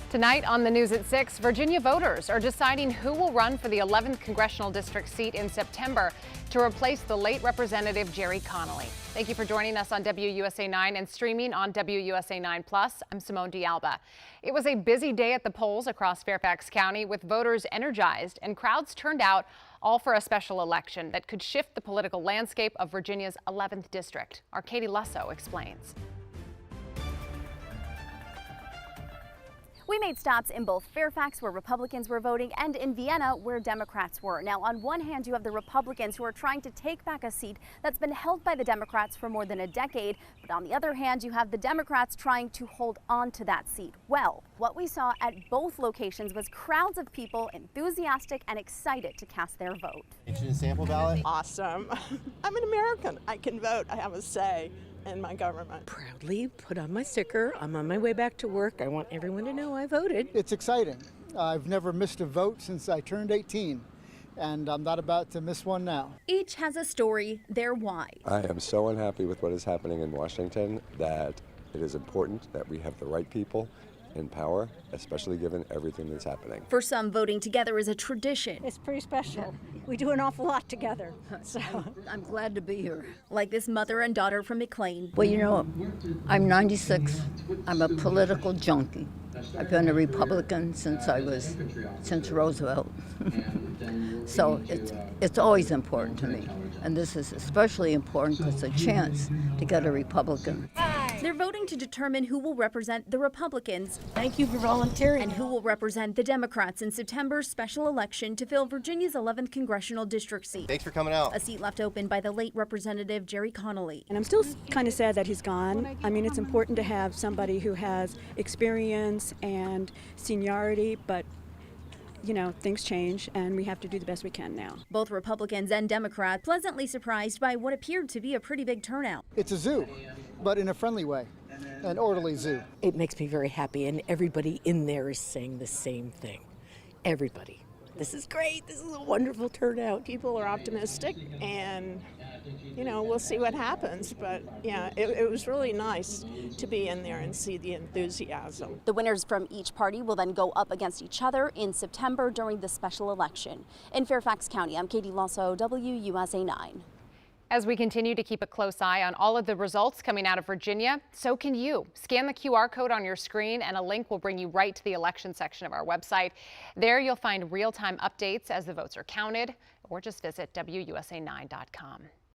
Tonight on the news at 6, Virginia voters are deciding who will run for the 11th congressional district seat in September to replace the late Representative Gerry Con. Thank you for joining us on WUSA 9 and streaming on WUSA 9 Plus. I'm Simone D'Alba. It was a busy day at the polls across Fairfax County with voters energized and crowds turned out, all for a special election that could shift the political landscape of Virginia's 11th district. Our Katie Lusso explains. We made stops in both Fairfax, where Republicans were voting, and in Vienna, where Democrats were. Now, on one hand, you have the Republicans who are trying to take back a seat that's been held by the Democrats for more than a decade. But on the other hand, you have the Democrats trying to hold on to that seat. Well, what we saw at both locations was crowds of people enthusiastic and excited to cast their vote. Interested in sample ballot? Awesome. I'm an American. I can vote. I have a say in my government. Proudly put on my sticker. I'm on my way back to work. I want everyone to know I voted. It's exciting. I've never missed a vote since I turned 18, and I'm not about to miss one now. Each has a story, their why. I am so unhappy with what is happening in Washington that it is important that we have the right people in power, especially given everything that's happening. For some, voting together is a tradition. It's pretty special. We do an awful lot together. So I'm glad to be here. Like this mother and daughter from McLean. Well, you know, I'm 96. I'm a political junkie. I've been a Republican since Roosevelt. So it's always important to me. And this is especially important because it's a chance to get a Republican. They're voting to determine who will represent the Republicans. Thank you for volunteering. And who will represent the Democrats in September's special election to fill Virginia's 11th congressional district seat. Thanks for coming out. A seat left open by the late Representative Gerry Con. And I'm still kind of sad that he's gone. I mean, it's important to have somebody who has experience and seniority, but you know, things change and we have to do the best we can now. Both Republicans and Democrats pleasantly surprised by what appeared to be a pretty big turnout. It's a zoo, but in a friendly way, an orderly zoo. It makes me very happy, and everybody in there is saying the same thing. Everybody. This is great. This is a wonderful turnout. People are optimistic, and you know, we'll see what happens. But yeah, it was really nice to be in there and see the enthusiasm. The winners from each party will then go up against each other in September during the special election. In Fairfax County, I'm Katie Lusso, WUSA 9. As we continue to keep a close eye on all of the results coming out of Virginia, so can you. Scan the QR code on your screen and a link will bring you right to the election section of our website. There you'll find real-time updates as the votes are counted, or just visit WUSA9.com.